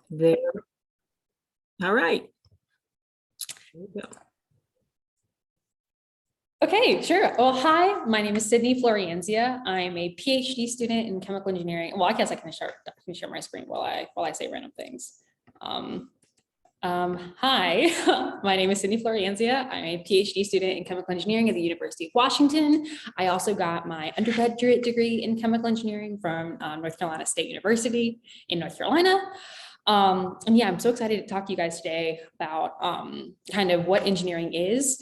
There. All right. Here we go. Okay, sure. Well, hi, my name is Sydney Floryanzia. I'm a PhD student in chemical engineering. Well, I guess I can share my screen while I say random things. Hi, my name is Sydney Floryanzia. I'm a PhD student in chemical engineering at the University of Washington. I also got my undergraduate degree in chemical engineering from North Carolina State University in North Carolina. And yeah, I'm so excited to talk to you guys today about kind of what engineering is.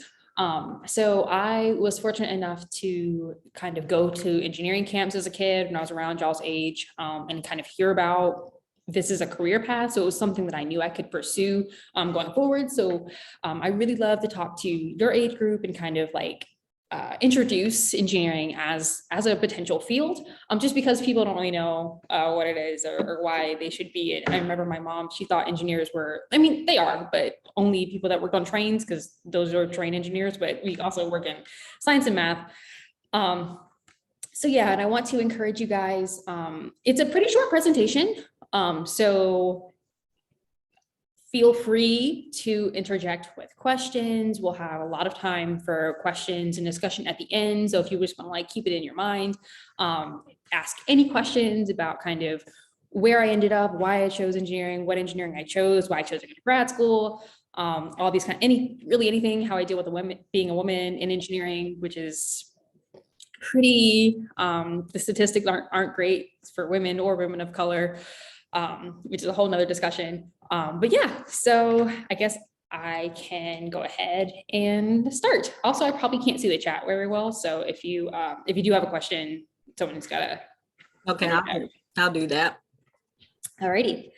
So I was fortunate enough to kind of go to engineering camps as a kid when I was around y'all's age, and kind of hear about this is a career path. So it was something that I knew I could pursue going forward. So I really love to talk to your age group and kind of like introduce engineering as a potential field, just because people don't really know what it is or why they should be it. I remember my mom, she thought engineers were, I mean, they are, but only people that work on trains, because those are train engineers, but we also work in science and math. So yeah, and I want to encourage you guys. It's a pretty short presentation, so feel free to interject with questions. We'll have a lot of time for questions and discussion at the end. So if you just want to like keep it in your mind, ask any questions about kind of where I ended up, why I chose engineering, what engineering I chose, why I chose to go to grad school, all these kind of anything, how I deal with being a woman in engineering, which is pretty, the statistics aren't great for women or women of color, which is a whole nother discussion. But yeah, so I guess I can go ahead and start. Also, I probably can't see the chat very well. So if you do have a question, someone's gotta. Okay, I'll do that. All righty.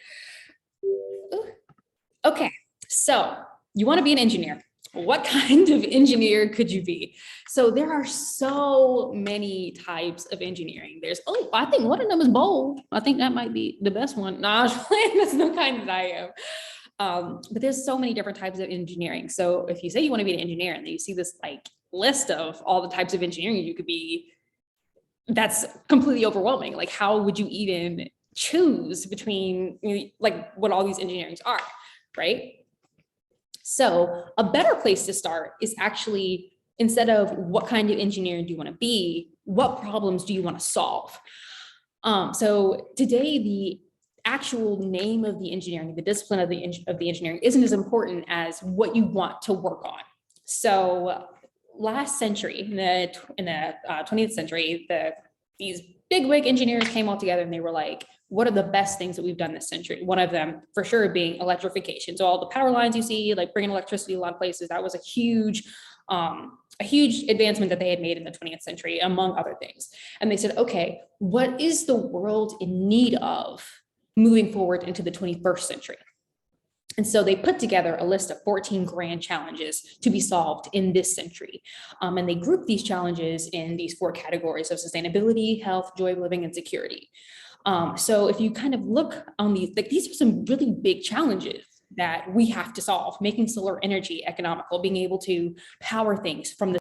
Okay, so you want to be an engineer. What kind of engineer could you be? So there are so many types of engineering. There's, I think one of them is bold. I think that might be the best one. No, that's the kind that I am. But there's so many different types of engineering. So if you say you want to be an engineer and then you see this like list of all the types of engineering you could be, that's completely overwhelming. Like, how would you even choose between like what all these engineerings are, right? So a better place to start is actually, instead of what kind of engineer do you want to be, what problems do you want to solve? So today, the actual name of the engineering, the discipline of the engineering isn't as important as what you want to work on. So last century, in the 20th century, these bigwig engineers came all together and they were like, what are the best things that we've done this century? One of them for sure being electrification. So all the power lines you see, like bringing electricity a lot of places, that was a huge advancement that they had made in the 20th century, among other things. And they said, okay, what is the world in need of moving forward into the 21st century? And so they put together a list of 14 grand challenges to be solved in this century. And they grouped these challenges in these 4 categories of sustainability, health, joy of living, and security. So if you kind of look on these, like these are some really big challenges that we have to solve: making solar energy economical, being able to power things from the.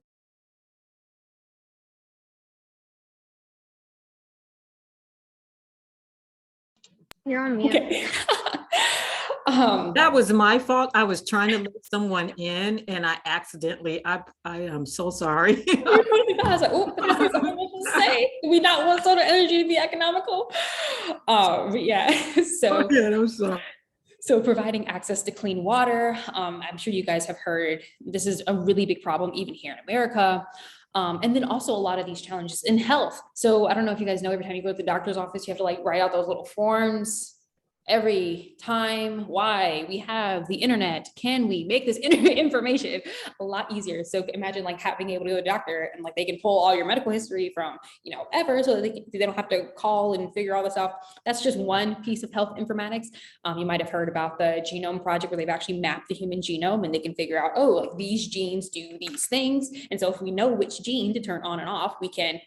You're on mute. Okay. That was my fault. I was trying to let someone in and I accidentally, I am so sorry. I was like, oh, to say, do we not want solar energy to be economical? But yeah, so. Okay, I'm sorry. So providing access to clean water, I'm sure you guys have heard, this is a really big problem even here in America. And then also a lot of these challenges in health. So I don't know if you guys know, every time you go to the doctor's office, you have to like write out those little forms every time. Why? We have the internet. Can we make this information a lot easier? So imagine like being able to go to a doctor and like they can pull all your medical history from, ever, so that they don't have to call and figure all this out. That's just one piece of health informatics. You might have heard about the genome project, where they've actually mapped the human genome and they can figure out, oh, like these genes do these things. And so if we know which gene to turn on and off, we can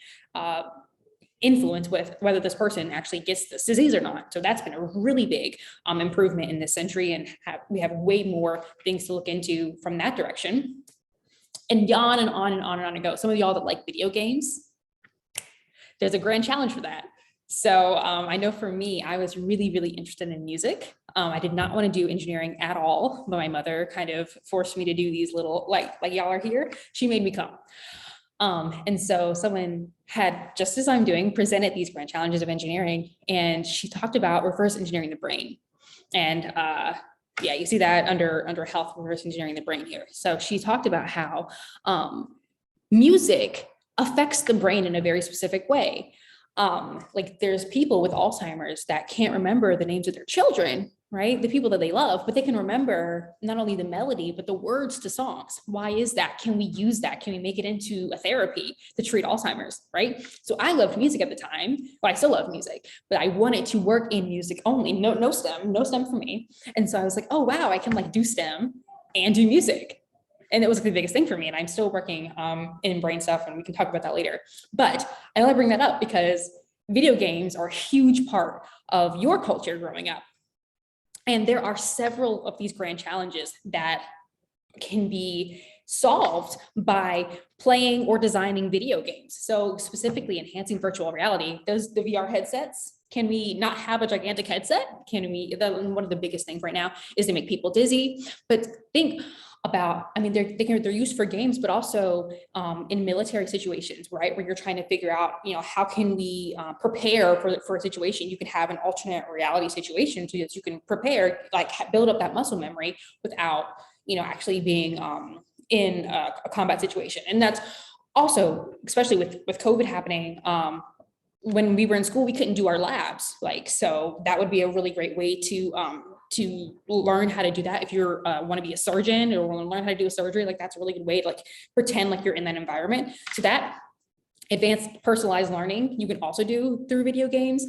influence with whether this person actually gets this disease or not. So that's been a really big improvement in this century, and we have way more things to look into from that direction. And on and on and on and on and go. Some of y'all that like video games, there's a grand challenge for that. So I know for me, I was really, really interested in music. I did not want to do engineering at all, but my mother kind of forced me to do these little, like y'all are here, she made me come. And so someone had, just as I'm doing, presented these grand challenges of engineering, and she talked about reverse engineering the brain. And yeah, you see that under health, reverse engineering the brain here. So she talked about how music affects the brain in a very specific way. Like there's people with Alzheimer's that can't remember the names of their children, right? The people that they love, but they can remember not only the melody, but the words to songs. Why is that? Can we use that? Can we make it into a therapy to treat Alzheimer's, right? So I loved music at the time, but I still love music, but I wanted to work in music only, no STEM for me. And so I was like, oh, wow, I can like do STEM and do music. And it was the biggest thing for me. And I'm still working in brain stuff, and we can talk about that later. But I only bring that up because video games are a huge part of your culture growing up. And there are several of these grand challenges that can be solved by playing or designing video games. So specifically enhancing virtual reality, the VR headsets. Can we not have a gigantic headset? Can we, one of the biggest things right now is to make people dizzy, but think about, I mean, they're used for games, but also in military situations, right? Where you're trying to figure out, you know, how can we prepare for a situation? You can have an alternate reality situation so that you can prepare, like build up that muscle memory without, you know, actually being in a combat situation. And that's also, especially with COVID happening, when we were in school, we couldn't do our labs. Like, so that would be a really great way to learn how to do that. If you're want to be a surgeon or want to learn how to do a surgery, like that's a really good way to like pretend like you're in that environment. So that advanced personalized learning you can also do through video games.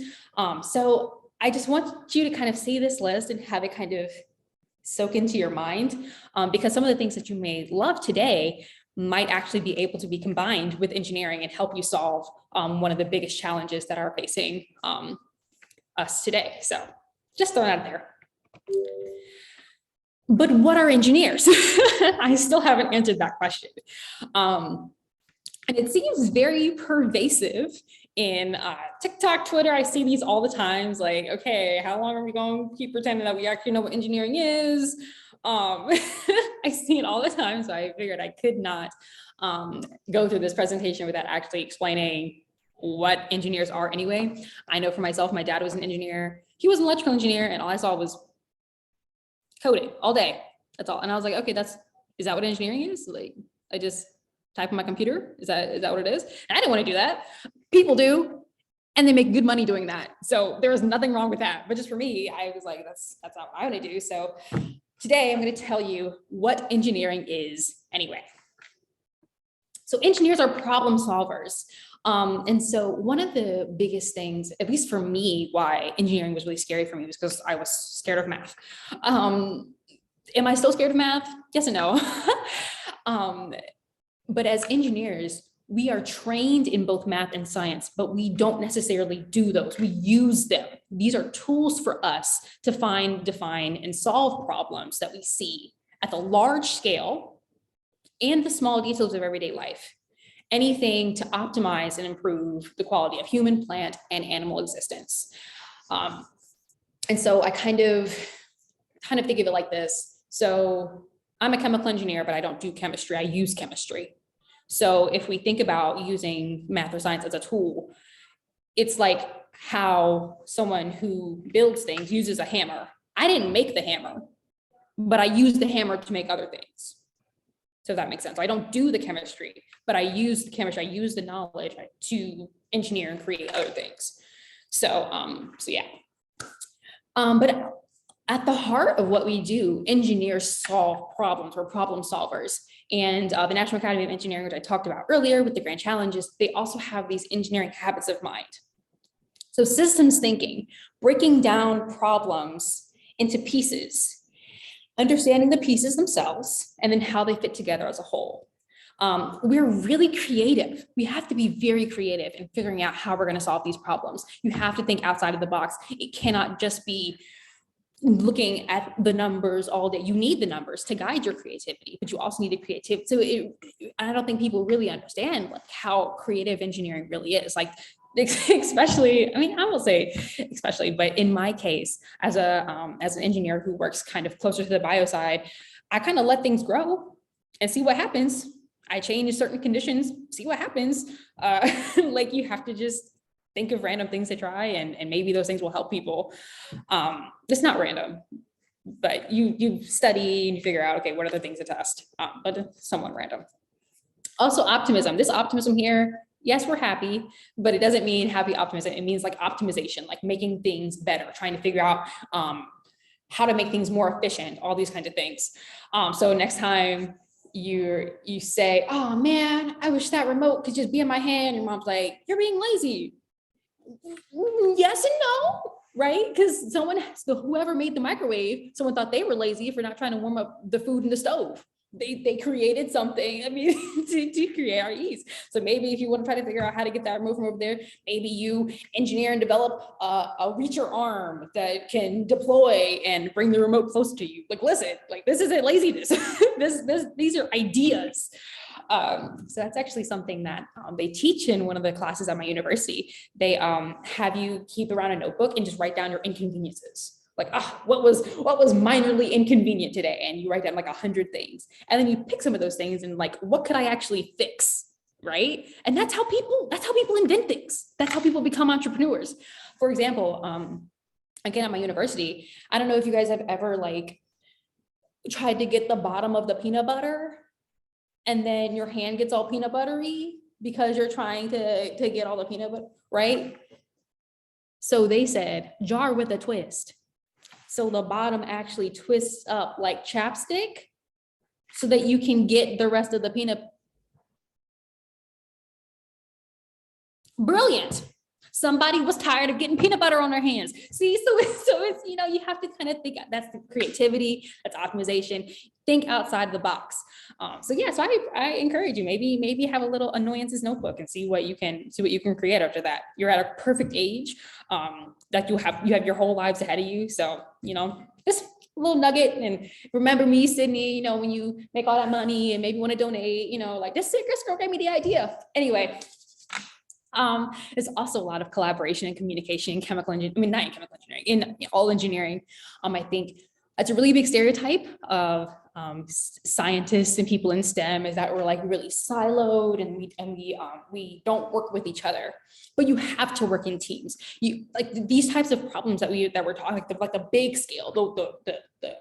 So I just want you to kind of see this list and have it kind of soak into your mind, because some of the things that you may love today might actually be able to be combined with engineering and help you solve one of the biggest challenges that are facing us today. So just throwing it out there. But what are engineers? I still haven't answered that question. And it seems very pervasive in TikTok, Twitter. I see these all the times, like, okay, how long are we going to keep pretending that we actually know what engineering is? I see it all the time, so I figured I could not go through this presentation without actually explaining what engineers are anyway. I know for myself, my dad was an engineer. He was an electrical engineer, and all I saw was coding all day. That's all. And I was like, okay, is that what engineering is? Like, I just type on my computer. Is that what it is? And I didn't want to do that. People do, and they make good money doing that. So there is nothing wrong with that. But just for me, I was like, that's not what I want to do. So today I'm going to tell you what engineering is anyway. So engineers are problem solvers. And so one of the biggest things, at least for me, why engineering was really scary for me was because I was scared of math. Am I still scared of math? Yes and no. But as engineers, we are trained in both math and science, but we don't necessarily do those. We use them. These are tools for us to find, define, and solve problems that we see at the large scale and the small details of everyday life. Anything to optimize and improve the quality of human, plant, and animal existence. And so I kind of think of it like this. So I'm a chemical engineer, but I don't do chemistry. I use chemistry. So if we think about using math or science as a tool, it's like how someone who builds things uses a hammer. I didn't make the hammer, but I use the hammer to make other things. So if that makes sense. I don't do the chemistry, but I use the chemistry, I use the knowledge to engineer and create other things. So yeah. But at the heart of what we do, engineers solve problems. We're problem solvers. And the National Academy of Engineering, which I talked about earlier with the grand challenges, they also have these engineering habits of mind. So systems thinking, breaking down problems into pieces, understanding the pieces themselves, and then how they fit together as a whole. We're really creative. We have to be very creative in figuring out how we're going to solve these problems. You have to think outside of the box. It cannot just be looking at the numbers all day. You need the numbers to guide your creativity, but you also need the creativity. So I don't think people really understand like how creative engineering really is. Like especially, I mean, I will say especially, but in my case, as an engineer who works kind of closer to the bio side, I kind of let things grow and see what happens. I change certain conditions, see what happens. Like you have to just think of random things to try, and maybe those things will help people. It's not random, but you study and you figure out, okay, what are the things to test? But it's somewhat random. Also optimism, this optimism here, yes, we're happy, but it doesn't mean happy optimism. It means like optimization, like making things better, trying to figure out how to make things more efficient, all these kinds of things. So next time you say, oh man, I wish that remote could just be in my hand. Your mom's like, you're being lazy. Yes and no, right? Because whoever made the microwave, someone thought they were lazy for not trying to warm up the food in the stove. They created something, I mean, to create our ease. So maybe if you want to try to figure out how to get that remote from over there, maybe you engineer and develop a reacher arm that can deploy and bring the remote close to you. Like, listen, like this isn't laziness. These are ideas. So that's actually something that they teach in one of the classes at my university. They have you keep around a notebook and just write down your inconveniences. Like, what was minorly inconvenient today? And you write down like 100 things. And then you pick some of those things and like, what could I actually fix? Right. And that's how people invent things. That's how people become entrepreneurs. For example, again, at my university, I don't know if you guys have ever like tried to get the bottom of the peanut butter and then your hand gets all peanut buttery because you're trying to get all the peanut butter, right? So they said jar with a twist. So the bottom actually twists up like chapstick so that you can get the rest of the peanut. Brilliant. Somebody was tired of getting peanut butter on their hands. See, so it's, you know, you have to kind of think, that's the creativity, that's optimization, think outside the box. So yeah, so I encourage you, maybe have a little annoyances notebook and see what you can create after that. You're at a perfect age that you have your whole lives ahead of you. So, you know, just a little nugget, and remember me, Sydney, you know, when you make all that money and maybe want to donate, you know, like this girl gave me the idea. Anyway, there's also a lot of collaboration and communication in chemical engineering. I mean, not in chemical engineering, in all engineering. I think it's a really big stereotype of scientists and people in STEM is that we're like really siloed and we don't work with each other. But you have to work in teams. You like these types of problems that we're talking like the big scale, the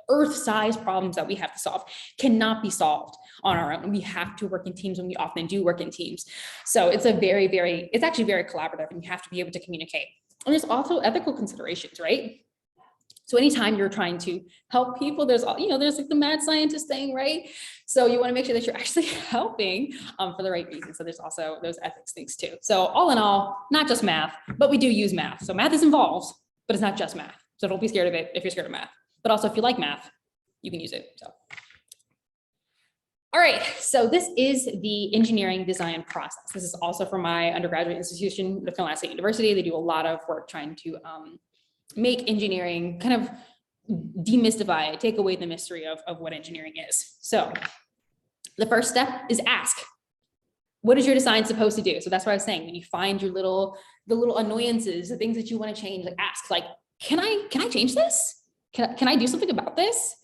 Earth-size problems that we have to solve cannot be solved on our own. We have to work in teams, and we often do work in teams. So it's it's actually very collaborative, and you have to be able to communicate. And there's also ethical considerations, right? So anytime you're trying to help people, there's like the mad scientist thing, right? So you want to make sure that you're actually helping for the right reason. So there's also those ethics things too. So all in all, not just math, but we do use math. So math is involved, but it's not just math. So don't be scared of it if you're scared of math. But also if you like math, you can use it. So. All right, so this is the engineering design process. This is also from my undergraduate institution, North Carolina State University. They do a lot of work trying to make engineering kind of demystify it, take away the mystery of what engineering is. So the first step is ask, what is your design supposed to do? So that's what I was saying. When you find the little annoyances, the things that you want to change, like ask, like, can I change this? Can I do something about this?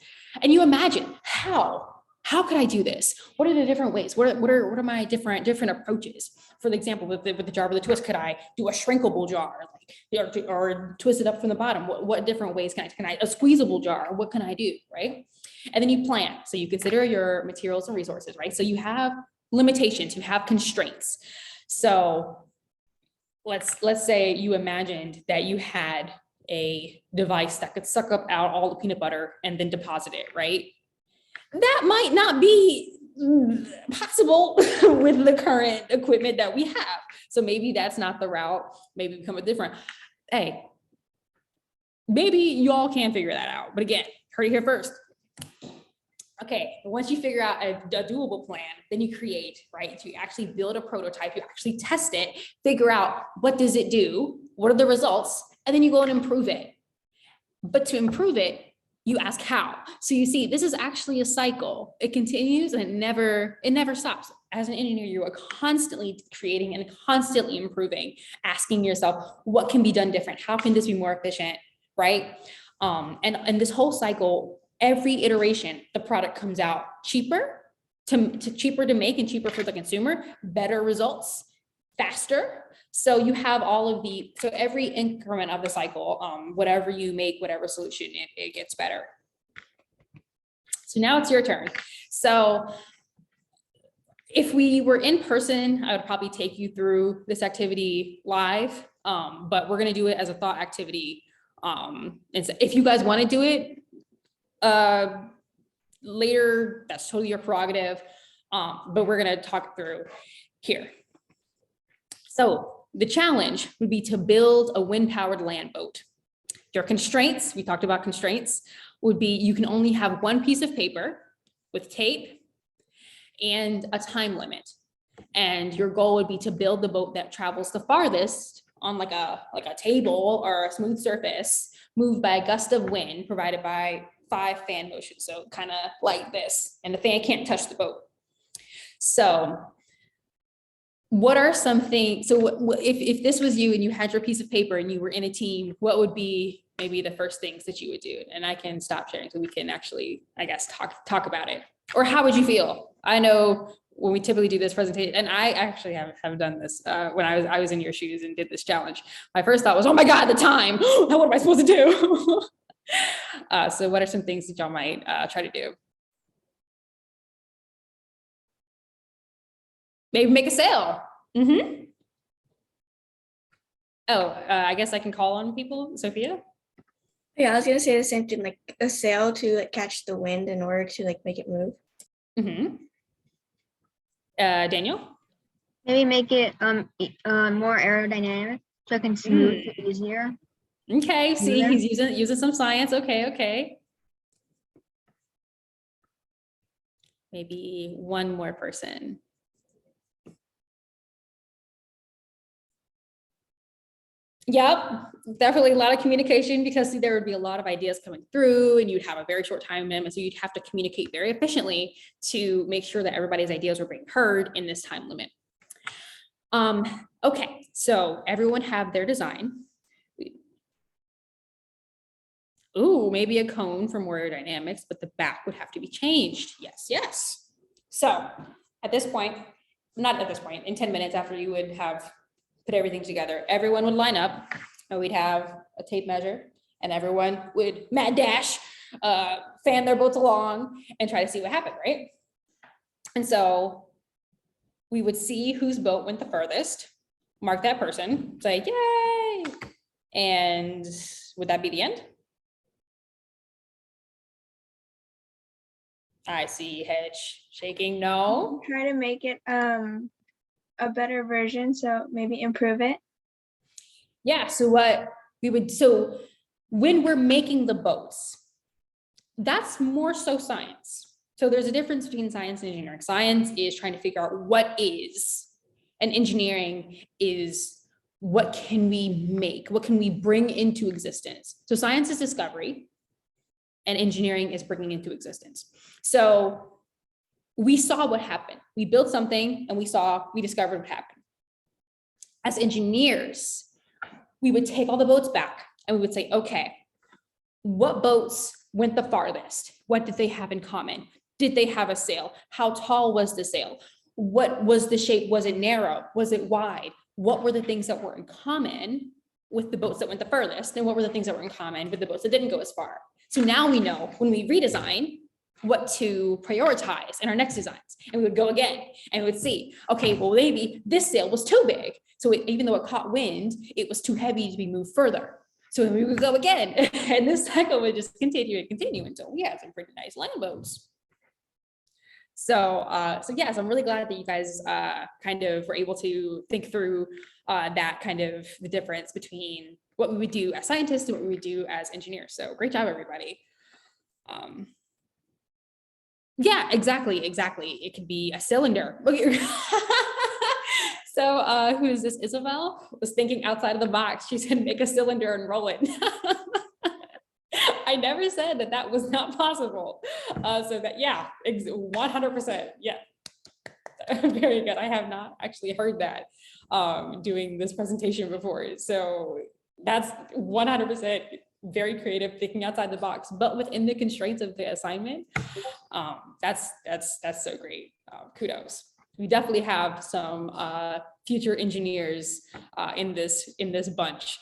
And you imagine how could I do this? What are the different ways? What are my different approaches? For example, with the jar with a twist, could I do a shrinkable jar, or twist it up from the bottom? What different ways can I a squeezable jar? What can I do, right? And then you plan. So you consider your materials and resources, right? So you have limitations, you have constraints. So let's say you imagined that you had a device that could suck up out all the peanut butter and then deposit it, right? That might not be possible with the current equipment that we have. So maybe that's not the route. Maybe become a different. Hey, maybe you all can figure that out. But again, heard it here first. Okay, once you figure out a doable plan, then you create, right? So you actually build a prototype, you actually test it, figure out what does it do, what are the results, and then you go and improve it. But to improve it, you ask how. So you see, this is actually a cycle. It continues and it never stops. as an engineer, you are constantly creating and constantly improving, asking yourself, what can be done different? How can this be more efficient, right? And this whole cycle, every iteration, the product comes out cheaper cheaper to make and cheaper for the consumer, better results, faster. So you have all of so every increment of the cycle, whatever you make, whatever solution, it gets better. So now it's your turn. So if we were in person, I would probably take you through this activity live, but we're going to do it as a thought activity. And so if you guys want to do it later, that's totally your prerogative, but we're going to talk through here. So the challenge would be to build a wind-powered land boat. Your constraints, we talked about constraints, would be you can only have one piece of paper with tape and a time limit. And your goal would be to build the boat that travels the farthest on like a table or a smooth surface, moved by a gust of wind provided by 5 fan motions. So kind of like this, and the fan can't touch the boat. So what are some things, so if this was you and you had your piece of paper and you were in a team, what would be maybe the first things that you would do? And I can stop sharing so we can actually, I guess, talk about it. Or how would you feel? I know when we typically do this presentation, and I actually have done this when I was in your shoes and did this challenge. My first thought was, oh my God, the time, what am I supposed to do? So what are some things that y'all might try to do? Maybe make a sale. Mm-hmm. Oh, I guess I can call on people. Sophia? Yeah, I was gonna say the same thing, like a sail to like catch the wind in order to like make it move. Mm-hmm. Daniel? Maybe make it more aerodynamic so it can smooth it easier. Okay, see, he's using some science. Okay. Maybe one more person. Yep, definitely a lot of communication, because there would be a lot of ideas coming through and you'd have a very short time limit. So you'd have to communicate very efficiently to make sure that everybody's ideas were being heard in this time limit. Okay, so everyone have their design. Ooh, maybe a cone for more aerodynamics, but the back would have to be changed. Yes. So at this point, not at this point, in 10 minutes after you would have put everything together, everyone would line up and we'd have a tape measure and everyone would mad dash, fan their boats along and try to see what happened, right? And so we would see whose boat went the furthest, mark that person, say, yay. And would that be the end? I see head shaking, no. Try to make it a better version, so maybe improve it. Yeah, so what we would, so when we're making the boats, that's more so science. So there's a difference between science and engineering. Science is trying to figure out what is, and engineering is what can we make, what can we bring into existence. So science is discovery and engineering is bringing into existence. So we saw what happened. We built something and we discovered what happened. As engineers, we would take all the boats back and we would say, okay, what boats went the farthest? What did they have in common? Did they have a sail? How tall was the sail? What was the shape? Was it narrow? Was it wide? What were the things that were in common with the boats that went the furthest? And what were the things that were in common with the boats that didn't go as far? So now we know when we redesign what to prioritize in our next designs. And we would go again and we would see, okay, well, maybe this sail was too big. So even though it caught wind, it was too heavy to be moved further. So we would go again. And this cycle would just continue and continue until we had some pretty nice land boats. So yes, I'm really glad that you guys kind of were able to think through that kind of the difference between what we would do as scientists and what we would do as engineers. So great job, everybody. Yeah, exactly. It could be a cylinder. So who is this? Isabel was thinking outside of the box. She said, make a cylinder and roll it. I never said that that was not possible. So that, yeah, 100%. Yeah. Very good. I have not actually heard that doing this presentation before. So that's 100% very creative, thinking outside the box, but within the constraints of the assignment. That's so great. Kudos. We definitely have some future engineers in this bunch.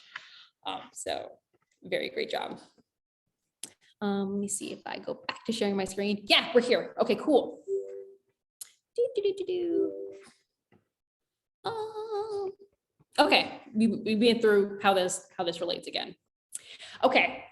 So very great job. Let me see if I go back to sharing my screen. Yeah, we're here. Okay, cool. Okay, we've been through how this relates again. Okay,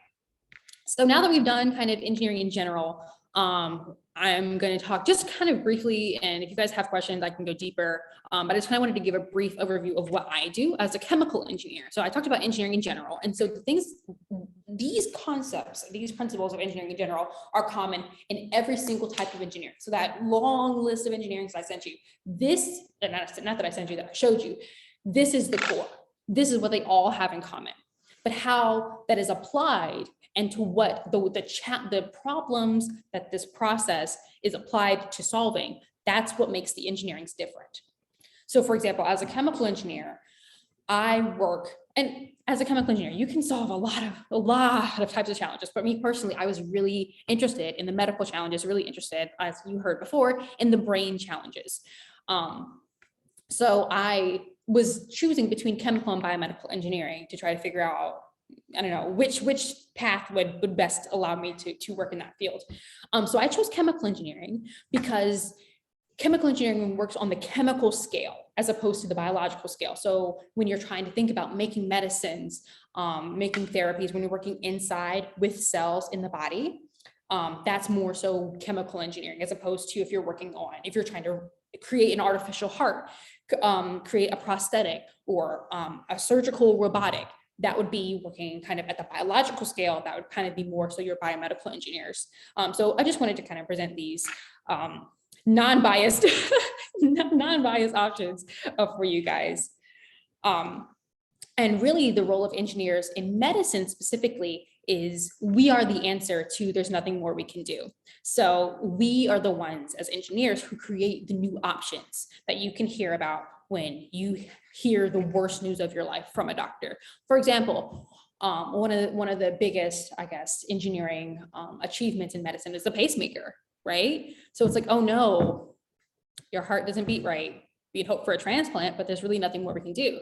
so now that we've done kind of engineering in general, I'm going to talk just kind of briefly, and if you guys have questions, I can go deeper. But I just kind of wanted to give a brief overview of what I do as a chemical engineer. So I talked about engineering in general, and so these concepts, these principles of engineering in general are common in every single type of engineering. So that long list of engineering I sent you, this, not that I sent you, that I showed you, this is the core. This is what they all have in common. But how that is applied and to what the problems that this process is applied to solving, that's what makes the engineerings different. So for example, as a chemical engineer, I work, and as a chemical engineer, you can solve a lot of types of challenges. But me personally, I was really interested in the medical challenges, really interested, as you heard before, in the brain challenges. So I was choosing between chemical and biomedical engineering to try to figure out, I don't know, which path would best allow me to work in that field. So I chose chemical engineering because chemical engineering works on the chemical scale as opposed to the biological scale. So when you're trying to think about making medicines, making therapies, when you're working inside with cells in the body, that's more so chemical engineering, as opposed to if you're trying to create an artificial heart, create a prosthetic or a surgical robotic. That would be working kind of at the biological scale. That would kind of be more so your biomedical engineers. So I just wanted to kind of present these non-biased options for you guys. And really the role of engineers in medicine specifically is we are the answer to there's nothing more we can do. So we are the ones as engineers who create the new options that you can hear about when you hear the worst news of your life from a doctor. For example, one of the biggest, I guess, engineering achievements in medicine is the pacemaker, right? So it's like, oh no, your heart doesn't beat right. We'd hope for a transplant, but there's really nothing more we can do.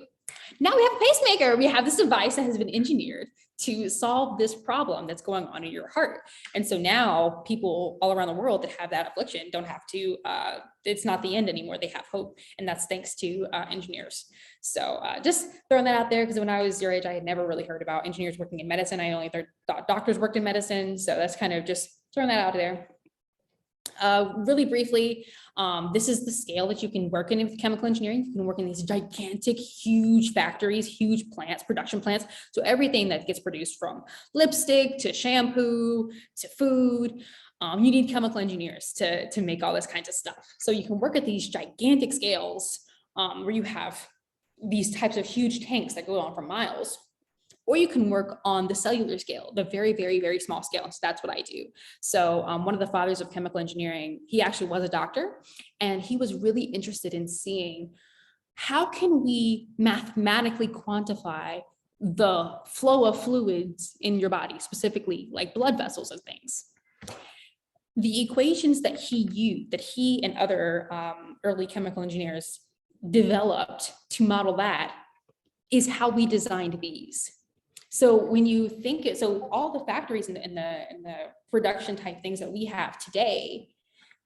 Now we have a pacemaker. We have this device that has been engineered to solve this problem that's going on in your heart. And so now people all around the world that have that affliction don't have to, it's not the end anymore. They have hope. And that's thanks to engineers. So just throwing that out there, because when I was your age, I had never really heard about engineers working in medicine. I only thought doctors worked in medicine. So that's kind of just throwing that out there. Really briefly, this is the scale that you can work in with chemical engineering. You can work in these gigantic, huge factories, huge plants, production plants. So everything that gets produced from lipstick to shampoo to food, you need chemical engineers to make all this kinds of stuff. So you can work at these gigantic scales where you have these types of huge tanks that go on for miles. Or you can work on the cellular scale, the very, very, very small scale. So that's what I do. So one of the fathers of chemical engineering, he actually was a doctor, and he was really interested in seeing how can we mathematically quantify the flow of fluids in your body, specifically like blood vessels and things. The equations that he used, that he and other early chemical engineers developed to model that, is how we designed these. So when you think it, so all the factories in the production type things that we have today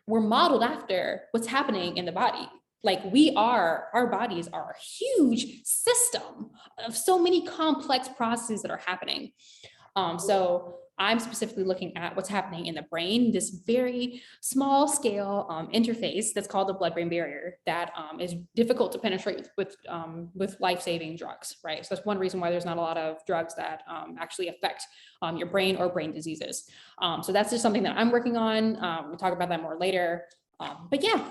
were modeled after what's happening in the body. Like our bodies are a huge system of so many complex processes that are happening. So I'm specifically looking at what's happening in the brain, this very small scale interface that's called the blood-brain barrier that is difficult to penetrate with life-saving drugs, right? So that's one reason why there's not a lot of drugs that actually affect your brain or brain diseases. So that's just something that I'm working on. We'll talk about that more later. But yeah,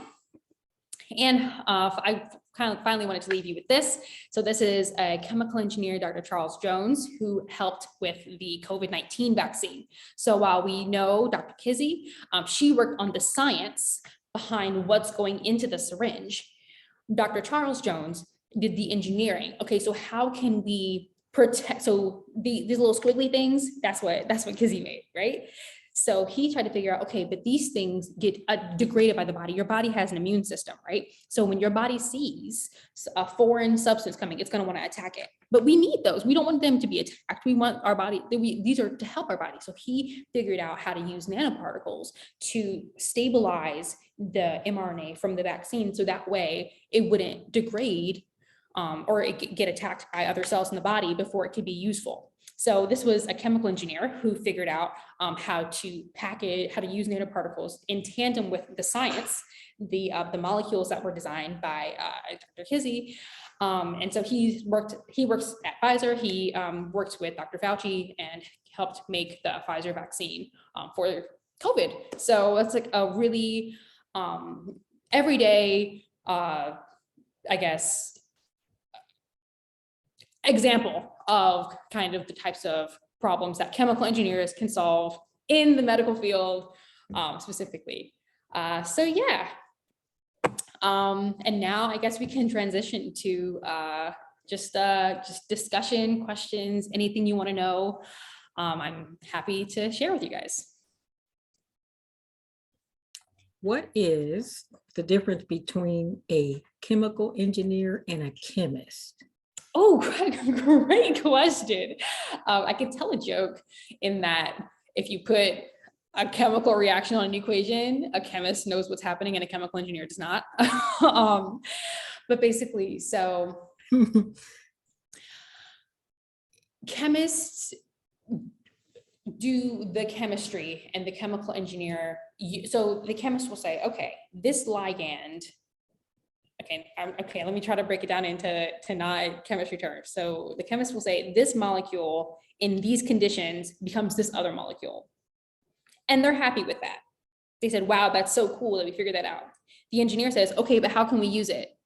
and I kind of finally wanted to leave you with this. So this is a chemical engineer, Dr. Charles Jones, who helped with the COVID-19 vaccine. So while we know Dr. Kizzy, she worked on the science behind what's going into the syringe. Dr. Charles Jones did the engineering. Okay, so how can we protect, so these little squiggly things, that's what Kizzy made, right? So he tried to figure out, okay, but these things get degraded by the body. Your body has an immune system, right? So when your body sees a foreign substance coming, it's going to want to attack it. But we need those. We don't want them to be attacked. We want our body, these are to help our body. So he figured out how to use nanoparticles to stabilize the mRNA from the vaccine. So that way it wouldn't degrade or it get attacked by other cells in the body before it could be useful. So this was a chemical engineer who figured out how to use nanoparticles in tandem with the science, the molecules that were designed by Dr. Kizzy. And so he works at Pfizer. He worked with Dr. Fauci and helped make the Pfizer vaccine for COVID. So that's like a really everyday, I guess, example of kind of the types of problems that chemical engineers can solve in the medical field specifically. So yeah. And now I guess we can transition to just discussion, questions, anything you want to know. I'm happy to share with you guys. What is the difference between a chemical engineer and a chemist? Oh, great question. I could tell a joke in that if you put a chemical reaction on an equation, a chemist knows what's happening and a chemical engineer does not. But basically, so chemists do the chemistry and the chemical engineer. So the chemist will say, okay, this ligand, okay, let me try to break it down into not chemistry terms. So the chemist will say this molecule in these conditions becomes this other molecule. And they're happy with that. They said, wow, that's so cool that we figured that out. The engineer says, okay, but how can we use it?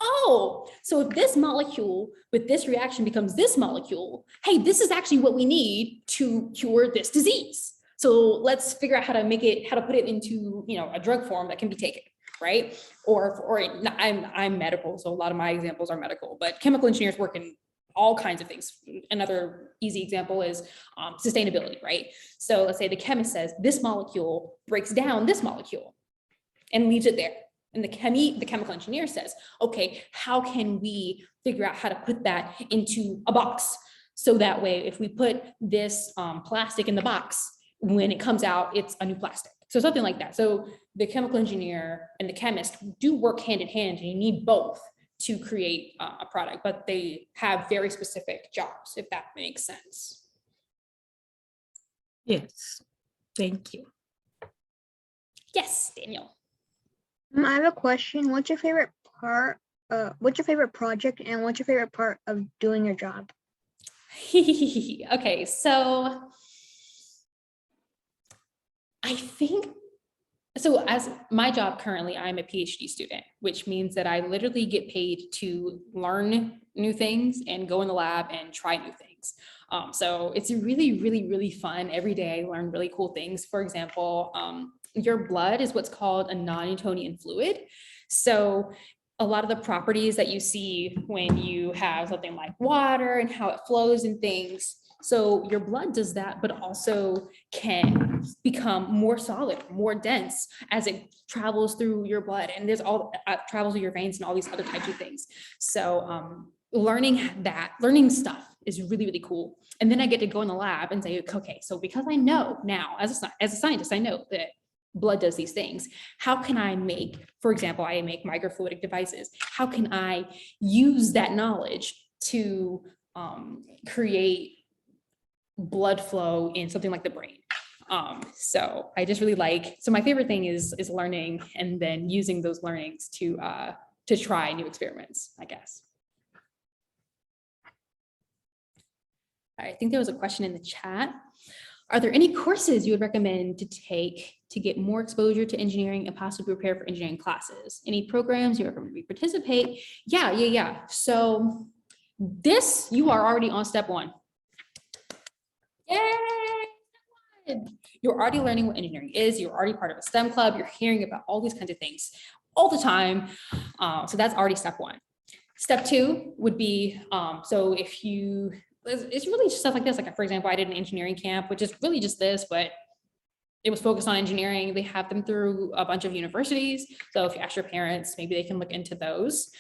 Oh, so if this molecule with this reaction becomes this molecule, hey, this is actually what we need to cure this disease. So let's figure out how to put it into, a drug form that can be taken. Right? Or I'm medical, so a lot of my examples are medical, but chemical engineers work in all kinds of things. Another easy example is sustainability, right? So let's say the chemist says this molecule breaks down this molecule and leaves it there. And the chemical engineer says, okay, how can we figure out how to put that into a box? So that way, if we put this plastic in the box, when it comes out, it's a new plastic. So something like that. So the chemical engineer and the chemist do work hand in hand, and you need both to create a product, but they have very specific jobs, if that makes sense. Yes, thank you. Yes, Daniel. I have a question. What's your favorite part? What's your favorite project, and what's your favorite part of doing your job? Okay, so I think, so as my job currently, I'm a PhD student, which means that I literally get paid to learn new things and go in the lab and try new things. So it's really, really, really fun. Every day I learn really cool things. For example, your blood is what's called a non-Newtonian fluid. So a lot of the properties that you see when you have something like water and how it flows and things. So your blood does that, but also can become more solid, more dense as it travels through your blood, and there's all travels through your veins and all these other types of things. So learning stuff is really, really cool. And then I get to go in the lab and say, okay, so because I know now as a scientist, I know that blood does these things. How can I make, for example, I make microfluidic devices. How can I use that knowledge to create blood flow in something like the brain? So I just really so my favorite thing is learning and then using those learnings to try new experiments, I guess. All right, I think there was a question in the chat. Are there any courses you would recommend to take to get more exposure to engineering and possibly prepare for engineering classes? Any programs you recommend we participate? Yeah. So you are already on step one. Yay! you're already learning what engineering is. You're already part of a STEM club. You're hearing about all these kinds of things all the time. So that's already step one. Step two would be, so if you, it's really just stuff like this. Like, for example, I did an engineering camp, which is really just this, but it was focused on engineering. They have them through a bunch of universities. So if you ask your parents, maybe they can look into those.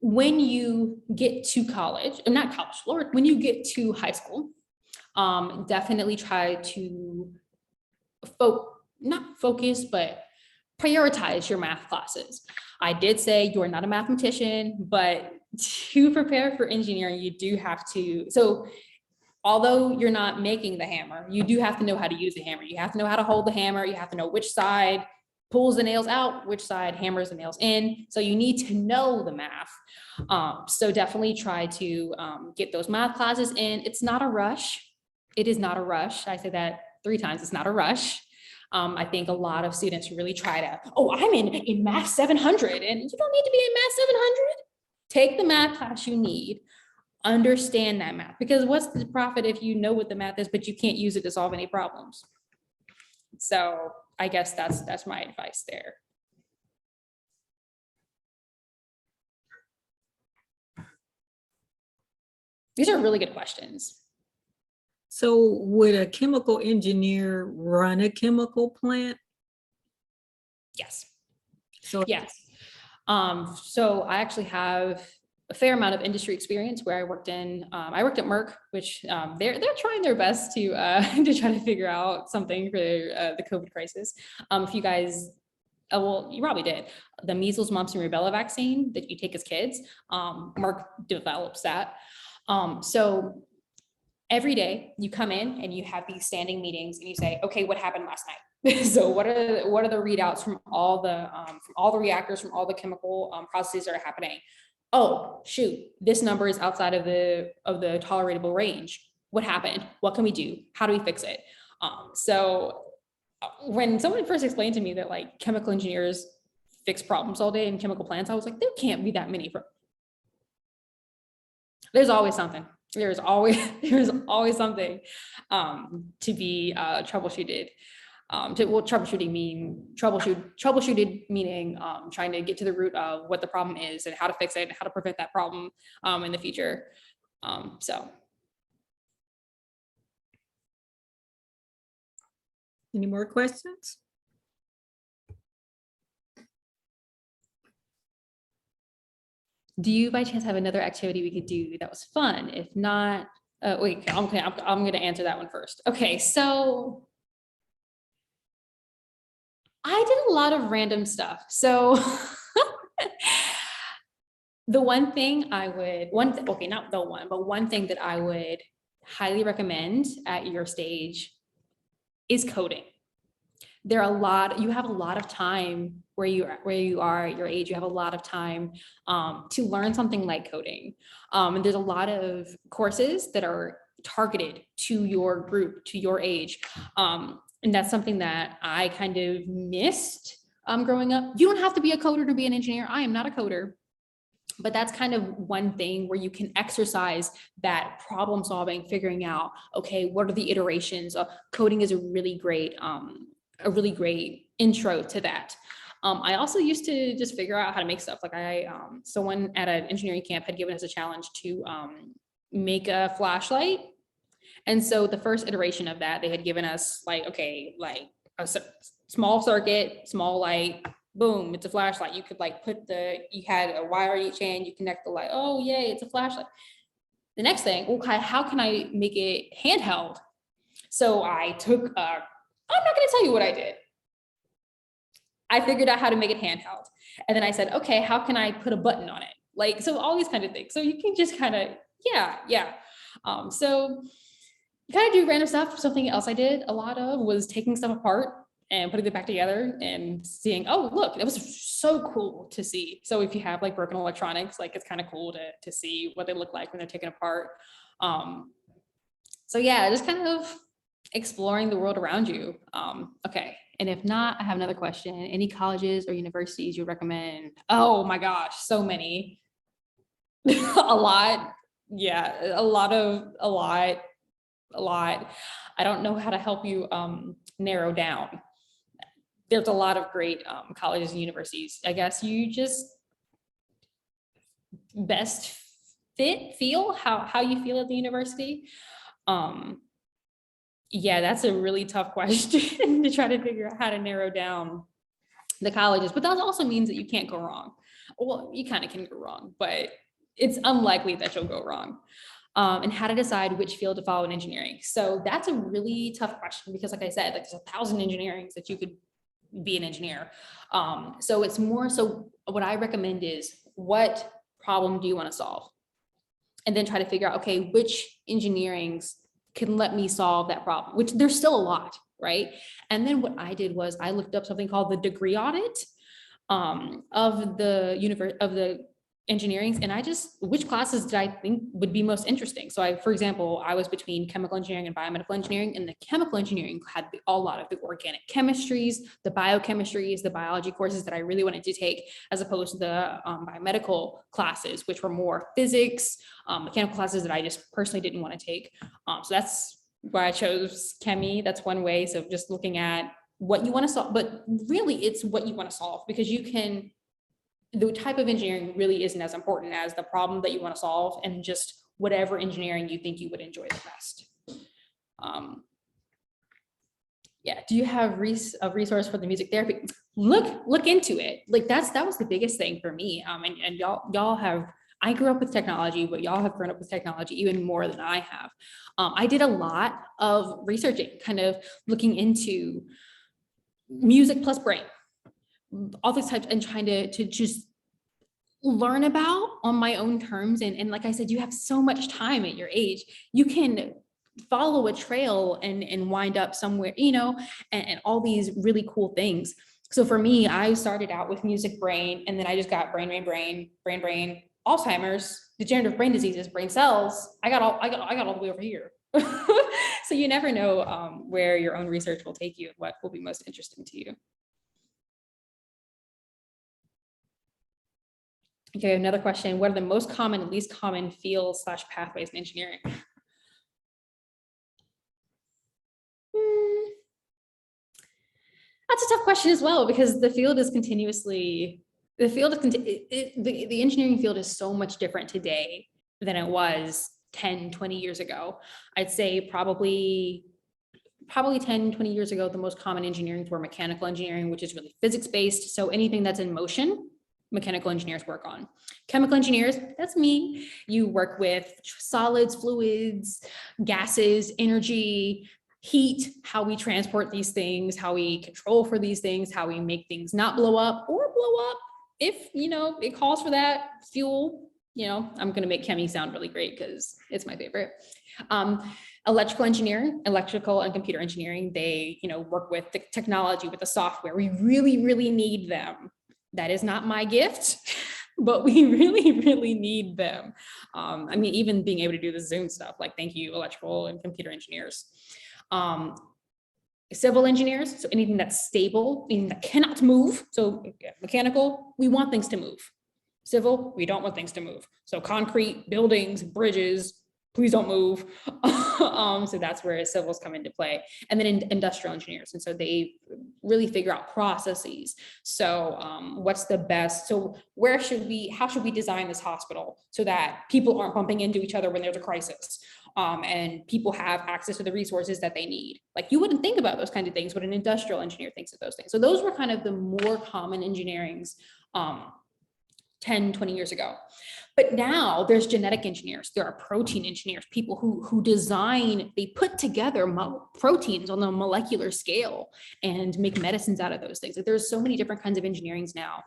When you get to college, not college, Lord, when you get to high school, definitely try to not focus, but prioritize your math classes. I did say you're not a mathematician, but to prepare for engineering, you do have to, so although you're not making the hammer, you do have to know how to use the hammer. You have to know how to hold the hammer. You have to know which side pulls the nails out, which side hammers the nails in. So you need to know the math. So definitely try to get those math classes in. It's not a rush. It is not a rush. I say that 3 times. It's not a rush. I think a lot of students really try to, oh, I'm in math 700, and you don't need to be in math 700. Take the math class you need. Understand that math, because what's the profit if you know what the math is, but you can't use it to solve any problems? So I guess that's my advice there. These are really good questions. So would a chemical engineer run a chemical plant? Yes. So Yes. So I actually have a fair amount of industry experience where I worked at Merck, which they're trying their best to try to figure out something for the COVID crisis. If you guys, well, you probably did, the measles, mumps, and rubella vaccine that you take as kids, Merck develops that. So every day you come in and you have these standing meetings and you say, okay, what happened last night? So what are the readouts from all the reactors, from all the chemical processes that are happening? Oh, shoot, this number is outside of the tolerable range. What happened? What can we do? How do we fix it? So when someone first explained to me that like chemical engineers fix problems all day in chemical plants, I was like, there can't be that many. There's always something. There's always something to be troubleshooted. Troubleshooted meaning trying to get to the root of what the problem is and how to fix it and how to prevent that problem in the future. So. any more questions? Do you by chance have another activity we could do that was fun? If not, wait, I'm going to answer that one first. Okay, so I did a lot of random stuff. So one thing that I would highly recommend at your stage is coding. You have a lot of time where you are at your age. You have a lot of time to learn something like coding. And there's a lot of courses that are targeted to your group, to your age. And that's something that I kind of missed growing up. You don't have to be a coder to be an engineer. I am not a coder. But that's kind of one thing where you can exercise that problem solving, figuring out, okay, what are the iterations? Coding is a really great intro to that. I also used to just figure out how to make stuff. Like someone at an engineering camp had given us a challenge to make a flashlight. And so the first iteration of that, they had given us like, okay, like a small circuit, small light, boom, it's a flashlight. You could like you had a wire in each end, you connect the light. Oh, yay, it's a flashlight. The next thing, okay, how can I make it handheld? So I took, I'm not gonna tell you what I did. I figured out how to make it handheld. And then I said, okay, how can I put a button on it? Like, so all these kind of things. So you can just kind of, yeah. So you kind of do random stuff. Something else I did a lot of was taking stuff apart and putting it back together and seeing, oh, look, that was so cool to see. So if you have like broken electronics, like it's kind of cool to see what they look like when they're taken apart. So yeah, just kind of exploring the world around you. Okay, and if not, I have another question. Any colleges or universities you recommend? Oh my gosh, so many. A lot. Yeah, a lot. I don't know how to help you narrow down. There's a lot of great colleges and universities. I guess you just best feel how you feel at the university. Yeah, that's a really tough question to try to figure out how to narrow down the colleges, but that also means that you can't go wrong. Well, you kind of can go wrong, but it's unlikely that you'll go wrong. And how to decide which field to follow in engineering. So that's a really tough question because, like I said, like there's 1,000 engineerings that you could be an engineer. So it's more so what I recommend is, what problem do you want to solve? And then try to figure out, okay, which engineerings can let me solve that problem, which there's still a lot, right? And then what I did was I looked up something called the degree audit of the engineering, and which classes did I think would be most interesting? So for example, I was between chemical engineering and biomedical engineering, and the chemical engineering had a lot of the organic chemistries, the biochemistries, the biology courses that I really wanted to take, as opposed to the biomedical classes, which were more physics, mechanical classes that I just personally didn't want to take. So that's why I chose chemistry. That's one way. So just looking at what you want to solve, but really it's what you want to solve, because the type of engineering really isn't as important as the problem that you want to solve, and just whatever engineering you think you would enjoy the best. Yeah. Do you have a resource for the music therapy? Look into it. Like that was the biggest thing for me. And y'all have, I grew up with technology, but y'all have grown up with technology even more than I have. I did a lot of researching, kind of looking into music plus brain, all these types, and trying to just learn about on my own terms. And like I said, you have so much time at your age, you can follow a trail and wind up somewhere, and all these really cool things. So for me, I started out with music brain, and then I just got brain, Alzheimer's, degenerative brain diseases, brain cells. I got all the way over here. So you never know where your own research will take you and what will be most interesting to you. Okay, another question. What are the most common and least common fields / pathways in engineering? That's a tough question as well, because the engineering field is so much different today than it was 10, 20 years ago. I'd say probably 10, 20 years ago, the most common engineering were mechanical engineering, which is really physics-based. So anything that's in motion, mechanical engineers work on. Chemical engineers, that's me. You work with solids, fluids, gases, energy, heat, how we transport these things, how we control for these things, how we make things not blow up or blow up if, it calls for that fuel. I'm going to make chemistry sound really great because it's my favorite. Electrical engineering, electrical and computer engineering, they, work with the technology, with the software. We really, really need them. That is not my gift, but we really, really need them. Even being able to do the Zoom stuff, like, thank you, electrical and computer engineers. Civil engineers, so anything that's stable, anything that cannot move. So mechanical, we want things to move. Civil, we don't want things to move. So concrete, buildings, bridges, please don't move. So that's where civils come into play. And then industrial engineers. And so they really figure out processes. So what's the best, so how should we design this hospital so that people aren't bumping into each other when there's a crisis? And people have access to the resources that they need. Like, you wouldn't think about those kinds of things, but an industrial engineer thinks of those things. So those were kind of the more common engineerings 10, 20 years ago. But now there's genetic engineers, there are protein engineers, people who design, they put together proteins on the molecular scale and make medicines out of those things. Like, there's so many different kinds of engineerings now.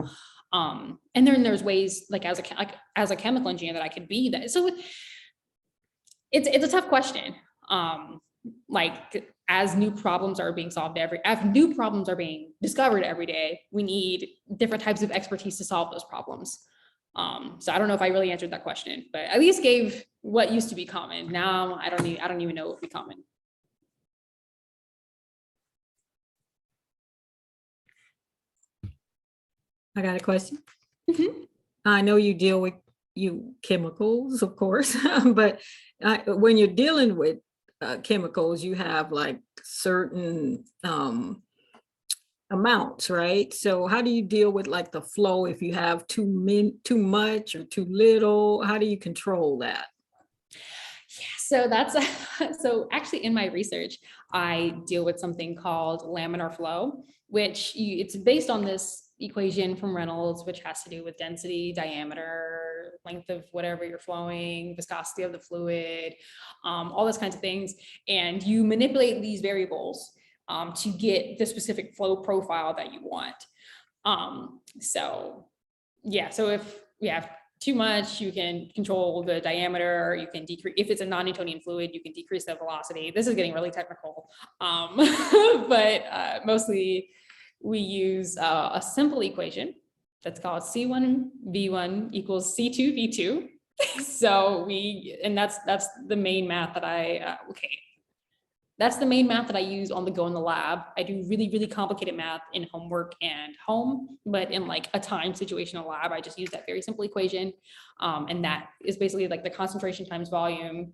And then there's ways, like as a chemical engineer, that I could be that. So it's a tough question. As new problems are being solved as new problems are being discovered every day, we need different types of expertise to solve those problems. So I don't know if I really answered that question, but at least gave what used to be common. Now I don't even know what would be common. I got a question. Mm-hmm. I know you deal with chemicals, of course, but when you're dealing with chemicals, you have like certain amounts, right? So how do you deal with like the flow if you have too much or too little? How do you control that? Yeah, so that's so actually in my research, I deal with something called laminar flow, it's based on this equation from Reynolds, which has to do with density, diameter, length of whatever you're flowing, viscosity of the fluid, all those kinds of things. And you manipulate these variables to get the specific flow profile that you want. So yeah, so if we have too much, you can control the diameter, you can decrease, if it's a non-Newtonian fluid, you can decrease the velocity. This is getting really technical, but mostly we use a simple equation that's called C1 V1 equals C2 V2. So that's the main math that that's the main math that I use on the go in the lab. I do really, really complicated math in homework and home, but in like a time situational lab, I just use that very simple equation. And that is basically like the concentration times volume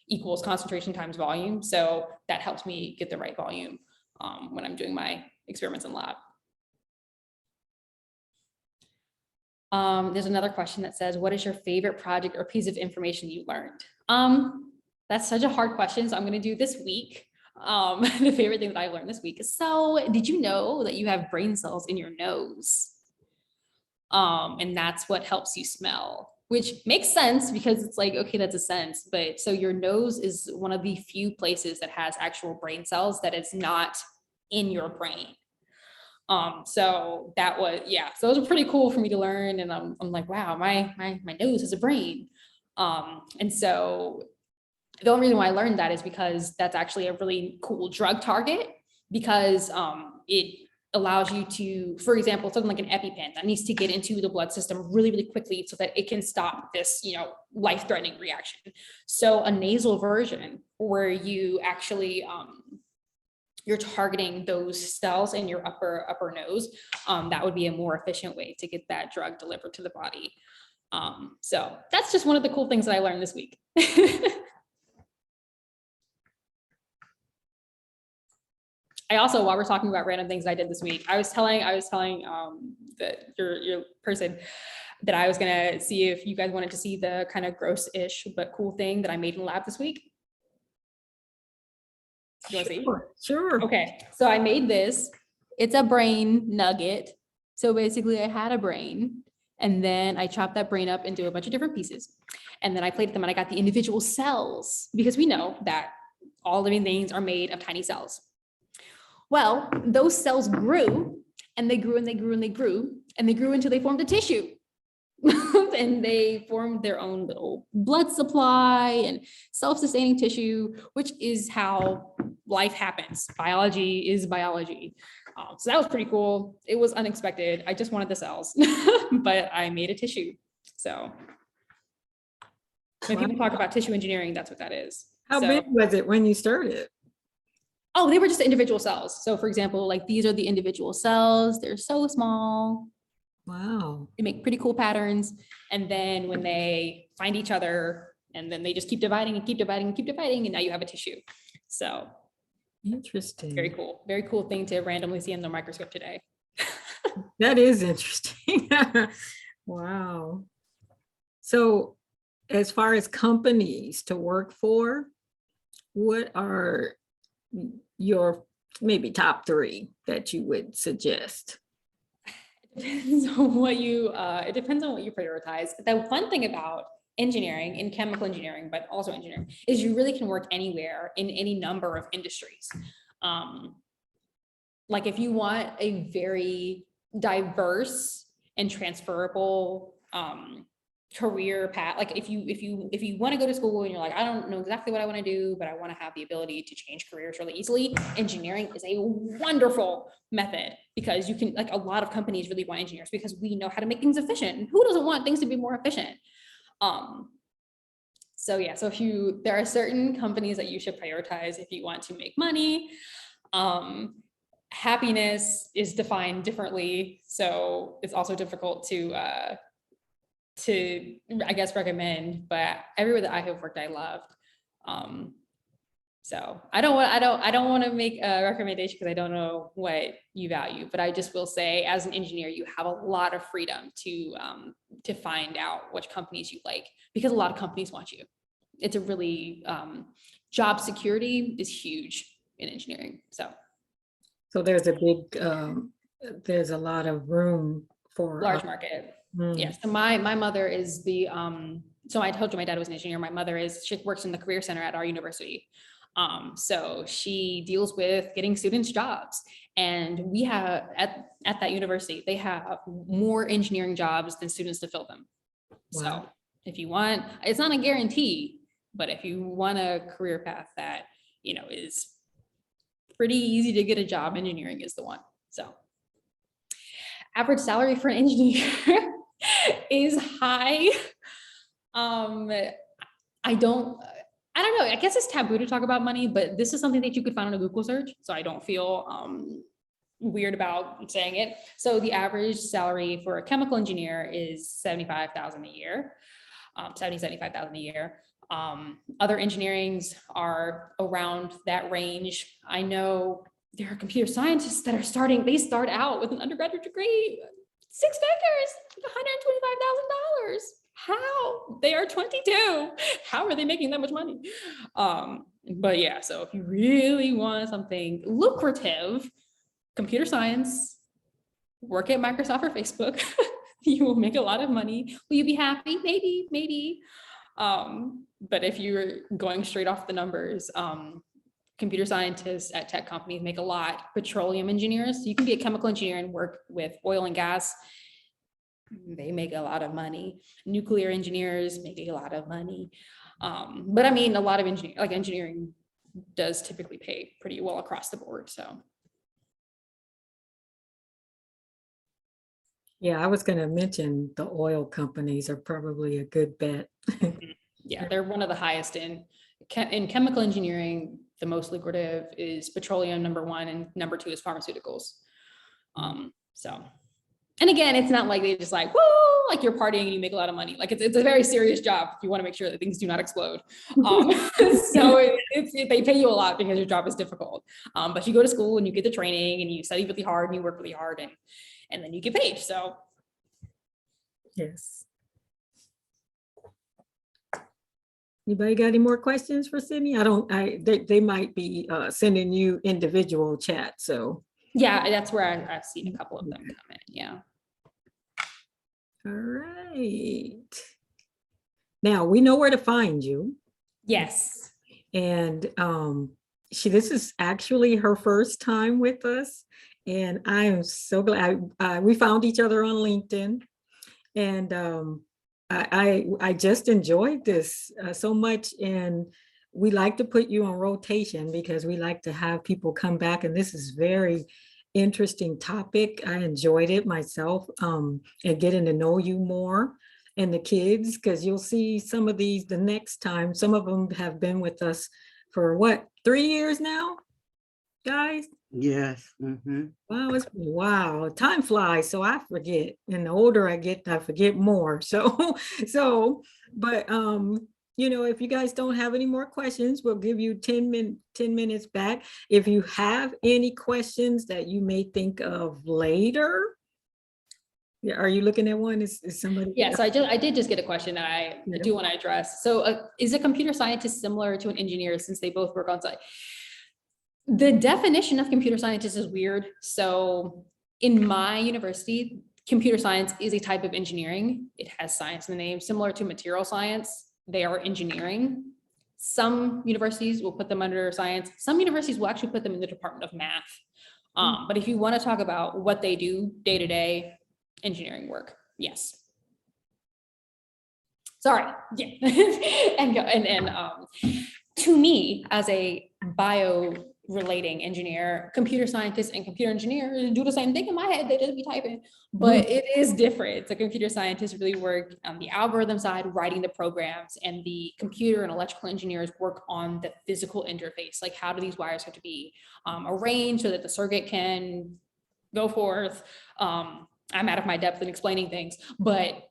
equals concentration times volume. So that helps me get the right volume when I'm doing my experiments in lab. There's another question that says, what is your favorite project or piece of information you learned? That's such a hard question. So I'm going to do this week. The favorite thing that I learned this week is, so did you know that you have brain cells in your nose? And that's what helps you smell, which makes sense because it's like, okay, that's a sense. But so your nose is one of the few places that has actual brain cells that is not in your brain. So that was, yeah, so it was pretty cool for me to learn. And I'm like, wow, my nose has a brain. And so the only reason why I learned that is because that's actually a really cool drug target, because it allows you to, for example, something like an EpiPen that needs to get into the blood system really, really quickly so that it can stop this, life-threatening reaction. So a nasal version where you actually, you're targeting those cells in your upper nose, that would be a more efficient way to get that drug delivered to the body. So that's just one of the cool things that I learned this week. I also, while we're talking about random things that I did this week, I was telling that your person that I was gonna see if you guys wanted to see the kind of gross-ish but cool thing that I made in the lab this week. You wanna see? Sure. Okay, so I made this. It's a brain nugget. So basically I had a brain and then I chopped that brain up into a bunch of different pieces. And then I plated them and I got the individual cells, because we know that all living things are made of tiny cells. Well, those cells grew and they grew and they grew and they grew and they grew until they formed a tissue. And they formed their own little blood supply and self-sustaining tissue, which is how life happens. Biology is biology. So that was pretty cool. It was unexpected. I just wanted the cells, but I made a tissue. So when people talk about tissue engineering, that's what that is. How big was it when you started? Oh, they were just individual cells. So for example, like these are the individual cells. They're so small. Wow. They make pretty cool patterns. And then when they find each other, and then they just keep dividing and keep dividing and keep dividing, and now you have a tissue. So interesting. Very cool. Very cool thing to randomly see in the microscope today. That is interesting. Wow. So as far as companies to work for, what are your maybe top 3 that you would suggest? It depends on what you prioritize. The fun thing about engineering, in chemical engineering, but also engineering, is you really can work anywhere in any number of industries. Like if you want a very diverse and transferable career path, like if you want to go to school and you're like, I don't know exactly what I want to do, but I want to have the ability to change careers really easily, engineering is a wonderful method, because you can, like, a lot of companies really want engineers because we know how to make things efficient. Who doesn't want things to be more efficient? So yeah, so there are certain companies that you should prioritize if you want to make money. Happiness is defined differently, so it's also difficult to I guess recommend, but everywhere that I have worked, I loved. So I don't want to make a recommendation because I don't know what you value, but I just will say as an engineer, you have a lot of freedom to find out which companies you like, because a lot of companies want you. It's a really, job security is huge in engineering. So there's a big, there's a lot of room for. large market. Yeah. So my mother is the, so I told you my dad was an engineer. My mother she works in the career center at our university. So she deals with getting students jobs, and we have at that university, they have more engineering jobs than students to fill them. Wow. So if you want, it's not a guarantee, but if you want a career path that, is pretty easy to get a job, engineering is the one. So average salary for an engineer is high. I don't know. I guess it's taboo to talk about money, but this is something that you could find on a Google search. So I don't feel weird about saying it. So the average salary for a chemical engineer is $75,000 a year, $75,000 a year. Other engineerings are around that range. I know there are computer scientists that they start out with an undergraduate degree, 6 figures, $125,000. How? They are 22. How are they making that much money? But yeah, so if you really want something lucrative, computer science, work at Microsoft or Facebook, you will make a lot of money. Will you be happy? Maybe. But if you're going straight off the numbers, computer scientists at tech companies make a lot. Petroleum engineers, you can be a chemical engineer and work with oil and gas. They make a lot of money. Nuclear engineers make a lot of money. But I mean, a lot of engineering does typically pay pretty well across the board. So. Yeah, I was going to mention the oil companies are probably a good bet. Yeah, they're one of the highest in chemical engineering. The most lucrative is petroleum, number 1, and number 2 is pharmaceuticals. So. And again, it's not like they just like, whoa, like you're partying and you make a lot of money. Like it's a very serious job. You want to make sure that things do not explode. So they pay you a lot because your job is difficult. But you go to school and you get the training and you study really hard and you work really hard and then you get paid. So. Yes. Anybody got any more questions for Sydney? They might be sending you individual chat. So. Yeah, that's where I've seen a couple of them come in. Yeah. All right. Now we know where to find you. Yes. And this is actually her first time with us. And I am so glad we found each other on LinkedIn. And I just enjoyed this so much. And we like to put you on rotation because we like to have people come back. And this is very interesting topic. I enjoyed it myself, and getting to know you more and the kids, because you'll see some of these the next time. Some of them have been with us for 3 years now, guys? Yes. Mm-hmm. Wow, time flies, so I forget. And the older I get, I forget more. But if you guys don't have any more questions, we'll give you 10 minutes back. If you have any questions that you may think of later. Are you looking at one? Is somebody? Yeah, so I did just get a question that I do want to address. So is a computer scientist similar to an engineer since they both work on site? The definition of computer scientist is weird. So in my university, computer science is a type of engineering. It has science in the name, similar to material science. They are engineering. Some universities will put them under science. Some universities will actually put them in the Department of Math. But if you want to talk about what they do day to day, engineering work, yes. Sorry, yeah. and to me, as a bio-relating engineer, computer scientists and computer engineers do the same thing in my head. They just be typing, but it is different. So computer scientists really work on the algorithm side, writing the programs, and the computer and electrical engineers work on the physical interface. Like how do these wires have to be arranged so that the circuit can go forth. I'm out of my depth in explaining things, but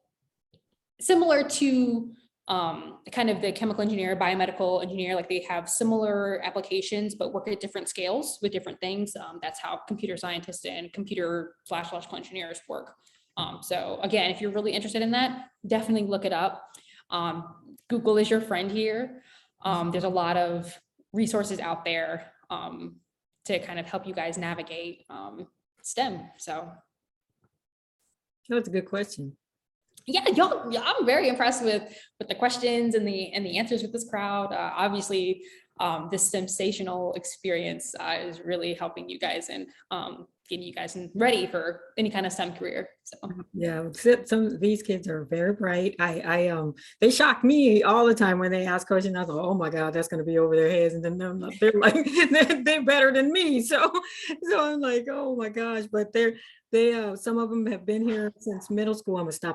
similar to kind of the chemical engineer, biomedical engineer, like they have similar applications, but work at different scales with different things. That's how computer scientists and computer/electrical engineers work. So again, if you're really interested in that, definitely look it up. Google is your friend here. There's a lot of resources out there to kind of help you guys navigate STEM. So That was a good question. yeah, I'm very impressed with the questions and the answers with this crowd. Obviously, this sensational experience is really helping you guys and getting you guys ready for any kind of STEM career. So Yeah, some of these kids are very bright. They shock me all the time when they ask questions. I thought, oh my God, that's going to be over their heads, and then they're like, they're better than me. So I'm like, oh my gosh, but some of them have been here since middle school. I'm gonna stop